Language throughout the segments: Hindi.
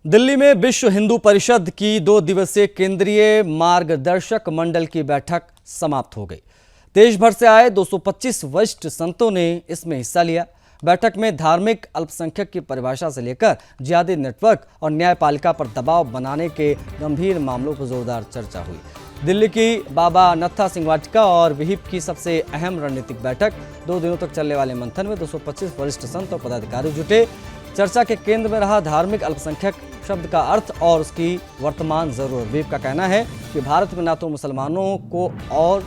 दिल्ली में विश्व हिंदू परिषद की 2 दिवसीय केंद्रीय मार्गदर्शक मंडल की बैठक समाप्त हो गई। देश भर से आए 225 वरिष्ठ संतों ने इसमें हिस्सा लिया। बैठक में धार्मिक अल्पसंख्यक की परिभाषा से लेकर जिहादी नेटवर्क और न्यायपालिका पर दबाव बनाने के गंभीर मामलों पर जोरदार चर्चा हुई। दिल्ली की बाबा नत्था सिंह वाटिका और विहिप की सबसे अहम रणनीतिक बैठक 2 दिनों तक चलने वाले मंथन में 225 वरिष्ठ संत और पदाधिकारी जुटे। चर्चा के केंद्र में रहा धार्मिक अल्पसंख्यक शब्द का अर्थ और उसकी वर्तमान जरूरत। विहिप का कहना है कि भारत में न तो मुसलमानों को और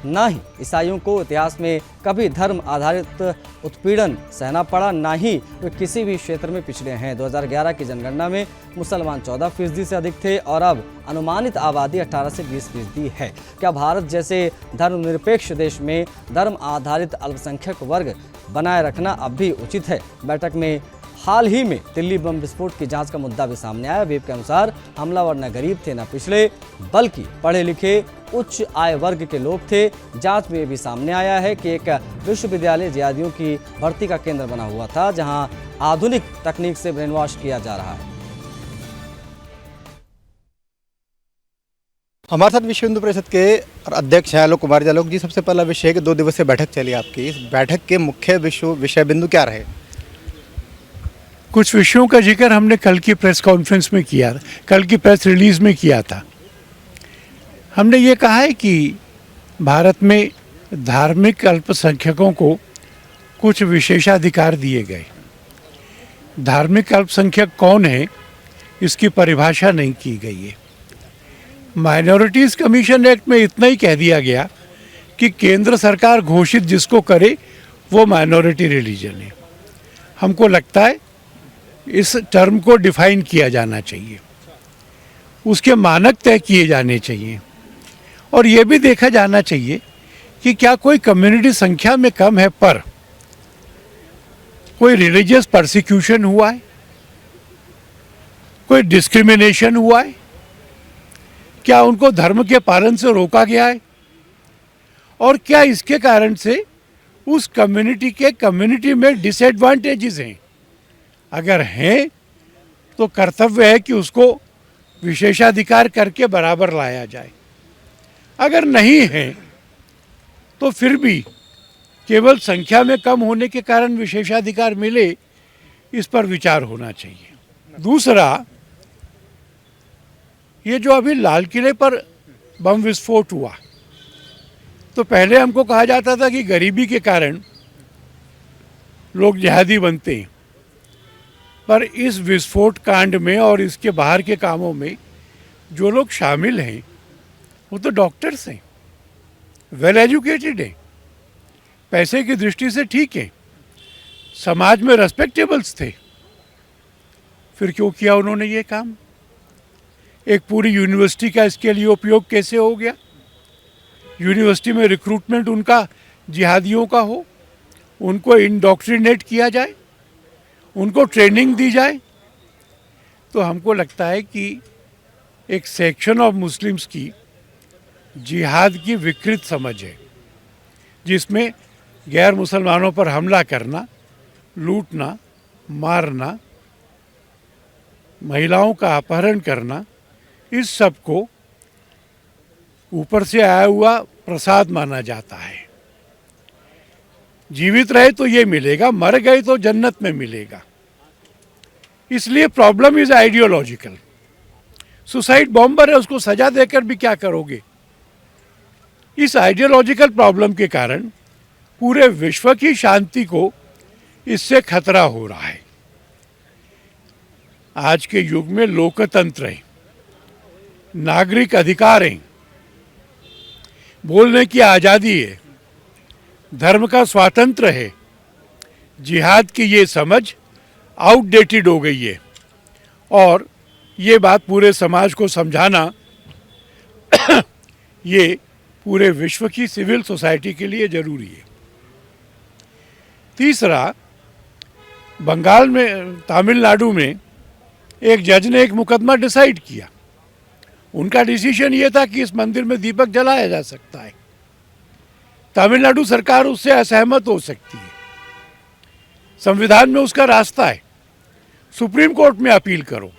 न ही ईसाइयों को इतिहास में कभी धर्म आधारित उत्पीड़न सहना पड़ा, न ही वे किसी भी क्षेत्र में पिछड़े हैं। 2011 की जनगणना में मुसलमान 14% से अधिक थे और अब अनुमानित आबादी 18 से 20% है। क्या भारत जैसे धर्मनिरपेक्ष देश में धर्म आधारित अल्पसंख्यक वर्ग बनाए रखना अब भी उचित है? बैठक में हाल ही में दिल्ली बम विस्फोट की जांच का मुद्दा भी सामने आया। विहिप के अनुसार हमलावर न गरीब थे न पिछड़े, बल्कि पढ़े लिखे उच्च आय वर्ग के लोग थे। जांच में भी सामने आया है कि एक विश्वविद्यालय जिहादियों की भर्ती का केंद्र बना हुआ था, जहां आधुनिक तकनीक से ब्रेन वॉश किया जा रहा है। हमारे साथ विश्व हिंदू परिषद के अध्यक्ष हैं आलोक कुमार जालोक जी। सबसे पहला विषय है कि 2 दिवसीय बैठक चली आपकी। इस बैठक के मुख्य विषय बिंदु क्या रहे? कुछ विषयों का जिक्र हमने कल की प्रेस कॉन्फ्रेंस में किया, कल की प्रेस रिलीज में किया था। हमने ये कहा है कि भारत में धार्मिक अल्पसंख्यकों को कुछ विशेषाधिकार दिए गए। धार्मिक अल्पसंख्यक कौन है, इसकी परिभाषा नहीं की गई है। माइनॉरिटीज़ कमीशन एक्ट में इतना ही कह दिया गया कि केंद्र सरकार घोषित जिसको करे वो माइनॉरिटी रिलीजन है। हमको लगता है इस टर्म को डिफाइन किया जाना चाहिए, उसके मानक तय किए जाने चाहिए और ये भी देखा जाना चाहिए कि क्या कोई कम्युनिटी संख्या में कम है पर कोई रिलीजियस परसिक्यूशन हुआ है, कोई डिस्क्रिमिनेशन हुआ है, क्या उनको धर्म के पालन से रोका गया है और क्या इसके कारण से उस कम्युनिटी में डिसएडवांटेजेस हैं। अगर हैं तो कर्तव्य है कि उसको विशेषाधिकार करके बराबर लाया जाए। अगर नहीं है तो फिर भी केवल संख्या में कम होने के कारण विशेषाधिकार मिले, इस पर विचार होना चाहिए। दूसरा, ये जो अभी लाल किले पर बम विस्फोट हुआ, तो पहले हमको कहा जाता था कि गरीबी के कारण लोग जिहादी बनते हैं, पर इस विस्फोट कांड में और इसके बाहर के कामों में जो लोग शामिल हैं वो तो डॉक्टर्स हैं, वेल एजुकेटेड हैं, पैसे की दृष्टि से ठीक है, समाज में रेस्पेक्टेबल्स थे। फिर क्यों किया उन्होंने ये काम? एक पूरी यूनिवर्सिटी का इसके लिए उपयोग कैसे हो गया? यूनिवर्सिटी में रिक्रूटमेंट उनका जिहादियों का हो, उनको इंडोक्ट्रिनेट किया जाए, उनको ट्रेनिंग दी जाए। तो हमको लगता है कि एक सेक्शन ऑफ मुस्लिम्स की जिहाद की विकृत समझ है, जिसमें गैर मुसलमानों पर हमला करना, लूटना, मारना, महिलाओं का अपहरण करना, इस सब को ऊपर से आया हुआ प्रसाद माना जाता है। जीवित रहे तो ये मिलेगा, मर गए तो जन्नत में मिलेगा। इसलिए problem is ideological. Suicide bomber है, उसको सजा देकर भी क्या करोगे? इस आइडियोलॉजिकल प्रॉब्लम के कारण पूरे विश्व की शांति को इससे खतरा हो रहा है। आज के युग में लोकतंत्र है, नागरिक अधिकार हैं, बोलने की आज़ादी है, धर्म का स्वातंत्र्य है। जिहाद की ये समझ आउटडेटेड हो गई है और ये बात पूरे समाज को समझाना ये पूरे विश्व की सिविल सोसाइटी के लिए ज़रूरी है। तीसरा, बंगाल में, तमिलनाडु में एक जज ने एक मुकदमा डिसाइड किया। उनका डिसीजन ये था कि इस मंदिर में दीपक जलाया जा सकता है। तमिलनाडु सरकार उससे असहमत हो सकती है, संविधान में उसका रास्ता है, सुप्रीम कोर्ट में अपील करो।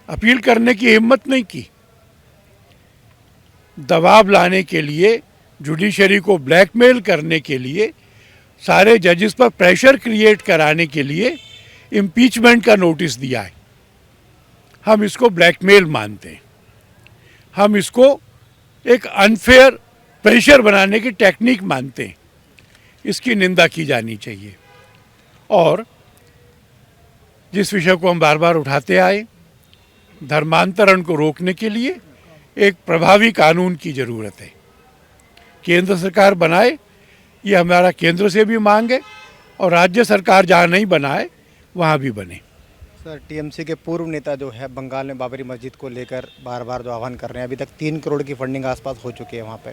अपील करने की हिम्मत नहीं की। दबाव लाने के लिए, जुडिशरी को ब्लैकमेल करने के लिए, सारे जजेस पर प्रेशर क्रिएट कराने के लिए इम्पीचमेंट का नोटिस दिया है। हम इसको ब्लैकमेल मानते हैं। हम इसको एक अनफेयर प्रेशर बनाने की टेक्निक मानते हैं। इसकी निंदा की जानी चाहिए। और जिस विषय को हम बार बार उठाते आए, धर्मांतरण को रोकने के लिए एक प्रभावी कानून की ज़रूरत है। केंद्र सरकार बनाए, ये हमारा केंद्र से भी मांग है, और राज्य सरकार जहाँ नहीं बनाए वहाँ भी बने। सर, टीएमसी के पूर्व नेता जो है बंगाल में बाबरी मस्जिद को लेकर बार बार जो आह्वान कर रहे हैं, अभी तक 3 करोड़ की फंडिंग आसपास हो चुकी है वहाँ पे,